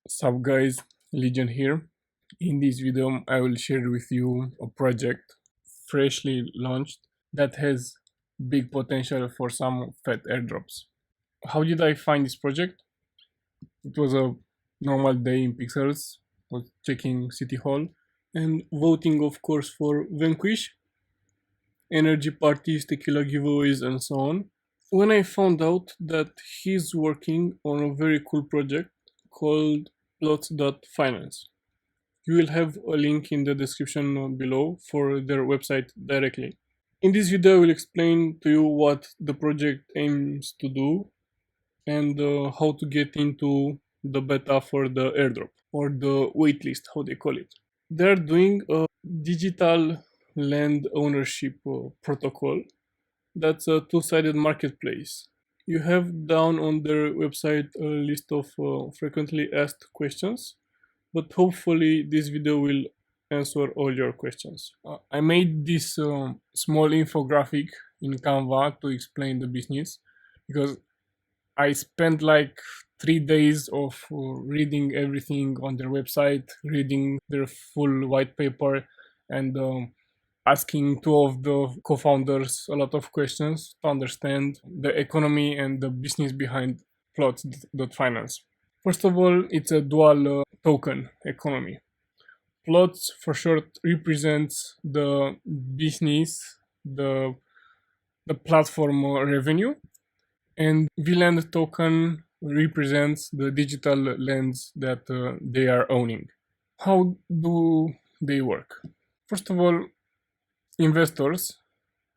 Sup guys, Legion here. In this video I will share with you a project freshly launched that has big potential for some fat airdrops. How did I find this project? It was a normal day in Pixels, was checking City Hall and voting of course for Vanquish, energy parties, tequila giveaways and so on. When I found out that he's working on a very cool project called plots.finance. You will have a link in the description below for their website directly. In this video I will explain to you what the project aims to do and how to get into the beta for the airdrop or the waitlist, how they call it. They're doing a digital land ownership protocol that's a two-sided marketplace. You have down on their website a list of frequently asked questions, but hopefully this video will answer all your questions. I made this small infographic in Canva to explain the business because I spent like 3 days of reading everything on their website, reading their full white paper, and asking two of the co-founders a lot of questions to understand the economy and the business behind plots.finance. First of all, it's a dual token economy. Plots for short represents the business, the platform revenue, and VLand token represents the digital lands that they are owning. How do they work? First of all, investors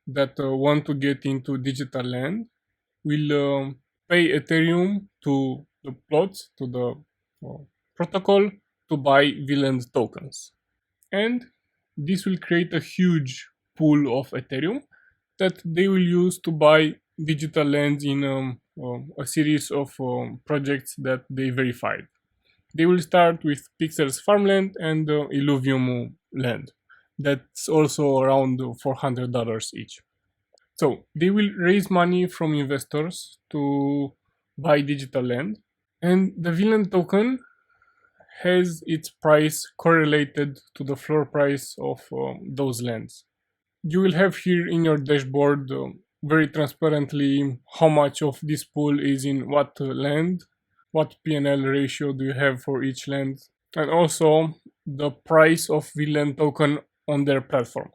that want to get into digital land will pay Ethereum to the plots, to the protocol to buy VLand tokens. And this will create a huge pool of Ethereum that they will use to buy digital lands in a series of projects that they verified. They will start with Pixels farmland and Illuvium land. That's also around $400 each. So they will raise money from investors to buy digital land, and the VLand token has its price correlated to the floor price of those lands. You will have here in your dashboard very transparently how much of this pool is in what land, what P&L ratio do you have for each land, and also the price of VLand token on their platform.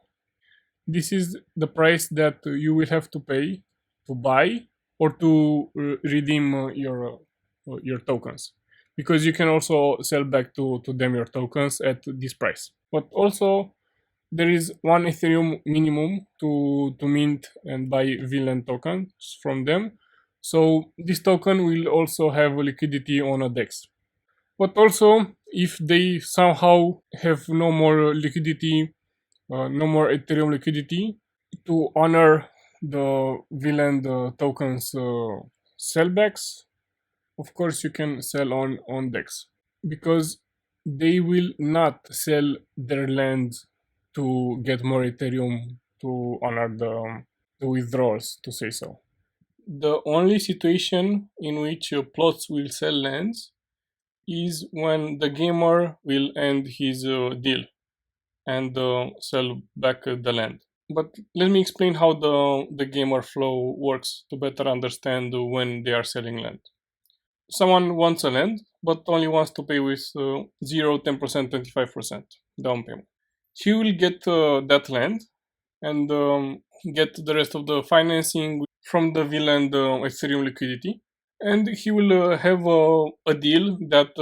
This is the price that you will have to pay to buy or to redeem your tokens, because you can also sell back to them your tokens at this price. But also there is 1 Ethereum minimum to mint and buy VLand tokens from them. So this token will also have liquidity on a DEX. But also, if they somehow have no more liquidity, no more Ethereum liquidity, to honor the VLand tokens sellbacks, of course you can sell on DEX, because they will not sell their land to get more Ethereum to honor the withdrawals, to say so. The only situation in which plots will sell lands is when the gamer will end his deal and sell back the land. But let me explain how the gamer flow works to better understand when they are selling land. Someone wants a land, but only wants to pay with 0, 10%, 25% down payment. He will get that land and get the rest of the financing from the VLand Ethereum liquidity, and he will have a deal that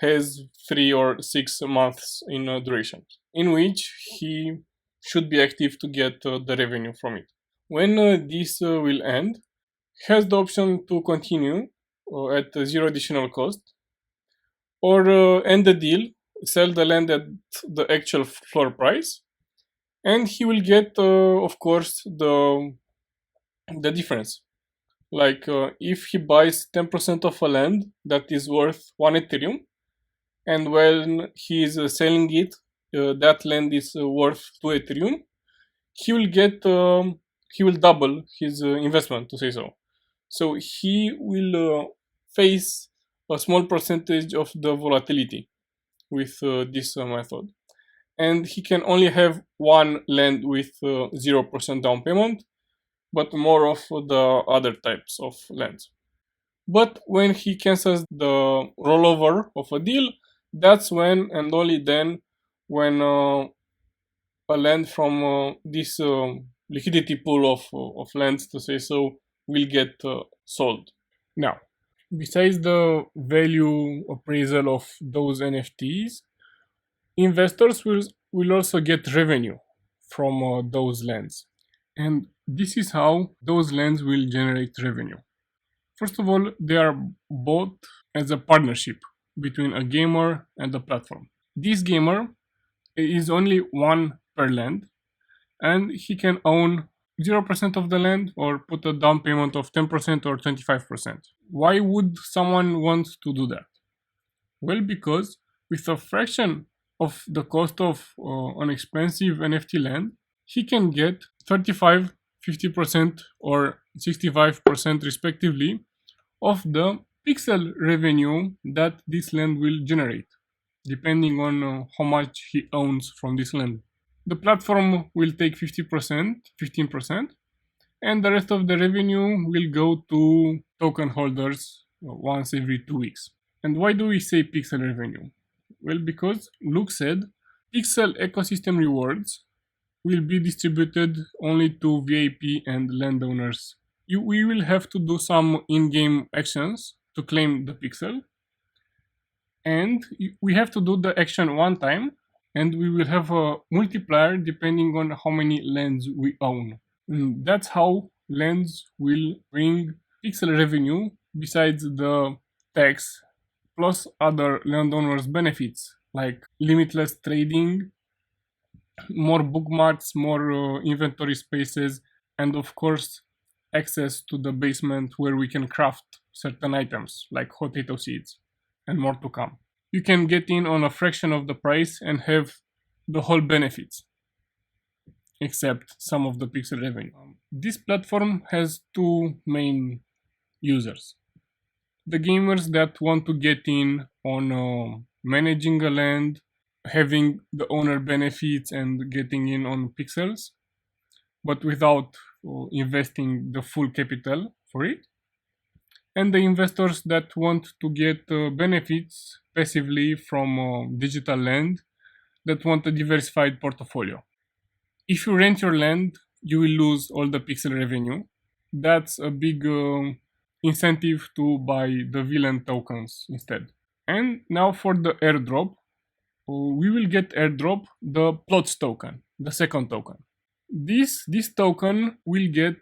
has 3 or 6 months in duration, in which he should be active to get the revenue from it. When this will end, he has the option to continue at 0 additional cost, or end the deal, sell the land at the actual floor price, and he will get, of course, the difference. Like if he buys 10% of a land that is worth 1 Ethereum, and when he is selling it, that land is worth 2 Ethereum, he will get, he will double his investment, to say so. So he will face a small percentage of the volatility with this method. And he can only have one land with 0% down payment, but more of the other types of lands. But when he cancels the rollover of a deal, that's when and only then when a land from this liquidity pool of lands, to say so, will get sold. Now, besides the value appraisal of those NFTs, investors will also get revenue from those lands. And this is how those lands will generate revenue. First of all, they are bought as a partnership between a gamer and a platform. This gamer is only one per land, and he can own 0% of the land or put a down payment of 10% or 25%. Why would someone want to do that? Well, because with a fraction of the cost of an expensive NFT land, he can get 35, 50% or 65% respectively of the pixel revenue that this land will generate, depending on how much he owns from this land. The platform will take 50%, 15%, and the rest of the revenue will go to token holders once every 2 weeks. And why do we say pixel revenue? Well, because Luke said pixel ecosystem rewards will be distributed only to VIP and landowners. We will have to do some in-game actions to claim the pixel, and we have to do the action one time, and we will have a multiplier depending on how many lands we own. And that's how lands will bring pixel revenue besides the tax, plus other landowners benefits like limitless trading, more bookmarks, more inventory spaces, and of course access to the basement where we can craft certain items like potato seeds, and more to come. You can get in on a fraction of the price and have the whole benefits, except some of the pixel revenue. This platform has two main users. The gamers that want to get in on managing a land, having the owner benefits and getting in on pixels, but without investing the full capital for it. And the investors that want to get benefits passively from digital land, that want a diversified portfolio. If you rent your land, you will lose all the pixel revenue. That's a big incentive to buy the villain tokens instead. And now for the airdrop, we will get airdrop the plots token, the second token. This token will get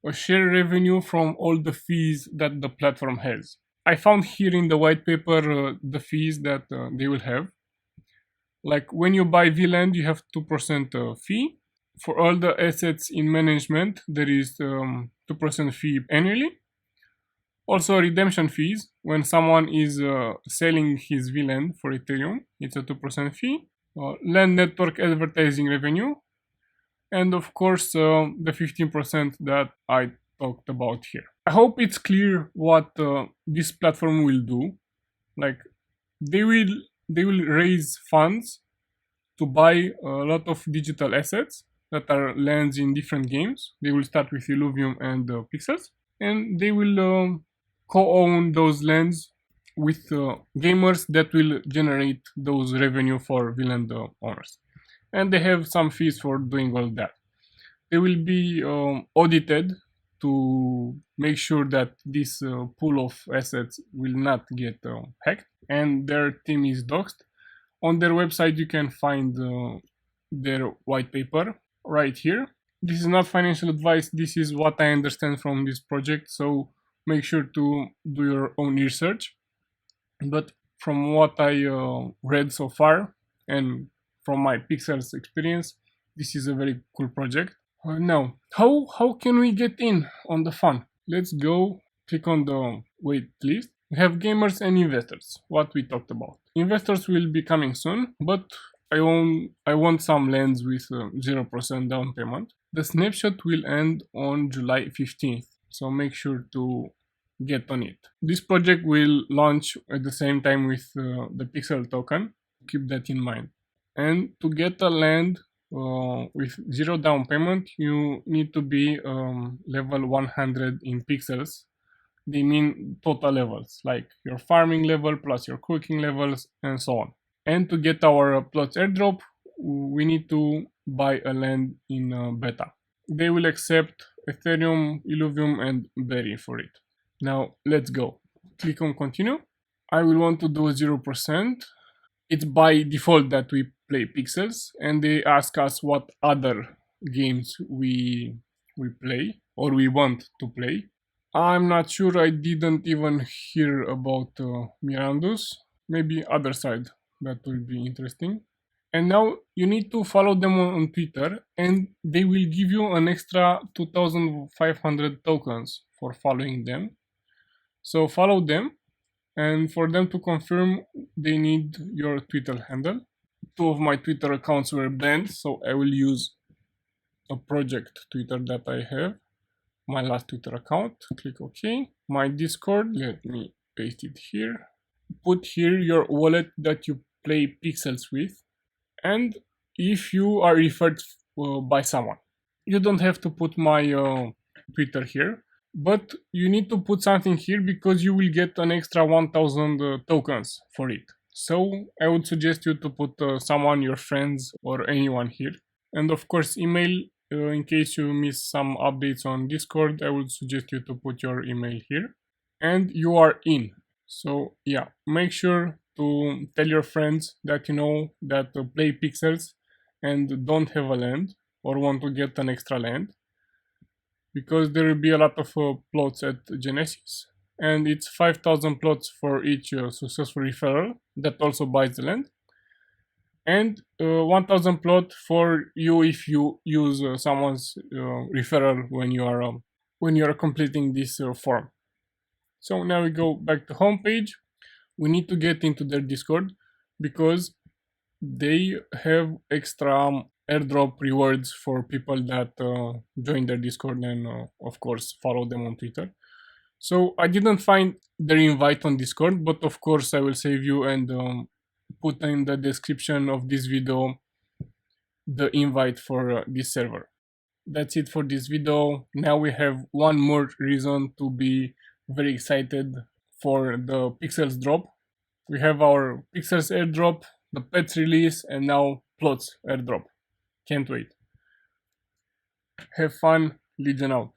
a share revenue from all the fees that the platform has. I found here in the white paper the fees that they will have. Like when you buy VLAND, you have 2% fee. For all the assets in management, there is 2% fee annually. Also redemption fees. When someone is selling his VLAND for Ethereum, it's a 2% fee. Land network advertising revenue. And of course, the 15% that I talked about here. I hope it's clear what this platform will do. Like they will raise funds to buy a lot of digital assets that are lands in different games. They will start with Illuvium and Pixels, and they will co-own those lands with gamers that will generate those revenue for VLAND owners. And they have some fees for doing all that. They will be audited to make sure that this pool of assets will not get hacked, and their team is doxed. On their website you can find their white paper right here. This is not financial advice, this is what I understand from this project, so make sure to do your own research. But from what I read so far and from my Pixels experience, this is a very cool project. Now, how can we get in on the fun? Let's go click on the wait list. We have gamers and investors, what we talked about. Investors will be coming soon, but I want some lands with 0% down payment. The snapshot will end on July 15th, so make sure to get on it. This project will launch at the same time with the Pixel token. Keep that in mind. And to get a land with 0 down payment, you need to be level 100 in pixels. They mean total levels, like your farming level plus your cooking levels and so on. And to get our plots airdrop, we need to buy a land in beta. They will accept etherium, illuvium and berry for it. Now let's go. Click on continue. I will want to do 0%. It's by default that we play pixels, and they ask us what other games we play or we want to play. I'm not sure, I didn't even hear about Mirandus. Maybe other side, that will be interesting. And now you need to follow them on Twitter, and they will give you an extra 2,500 tokens for following them. So follow them, and for them to confirm, they need your Twitter handle. 2 of my Twitter accounts were banned, so I will use a project Twitter that I have. My last Twitter account. Click OK. My Discord, let me paste it here. Put here your wallet that you play pixels with, and if you are referred by someone. You don't have to put my Twitter here, but you need to put something here because you will get an extra 1,000 tokens for it. So I would suggest you to put someone, your friends or anyone here. And of course email, in case you miss some updates on Discord, I would suggest you to put your email here. And you are in. So yeah, make sure to tell your friends that you know that play pixels and don't have a land or want to get an extra land, because there will be a lot of plots at Genesis, and it's 5,000 plots for each successful referral that also buys the land, and 1,000 plot for you if you use someone's referral when you are completing this form. So now we go back to homepage. We need to get into their Discord because they have extra airdrop rewards for people that join their Discord and of course follow them on Twitter. So I didn't find their invite on Discord, but of course I will save you and put in the description of this video the invite for this server. That's it for this video. Now we have one more reason to be very excited for the Pixels drop. We have our Pixels airdrop, the pets release, and now plots airdrop. Can't wait. Have fun, Legion out.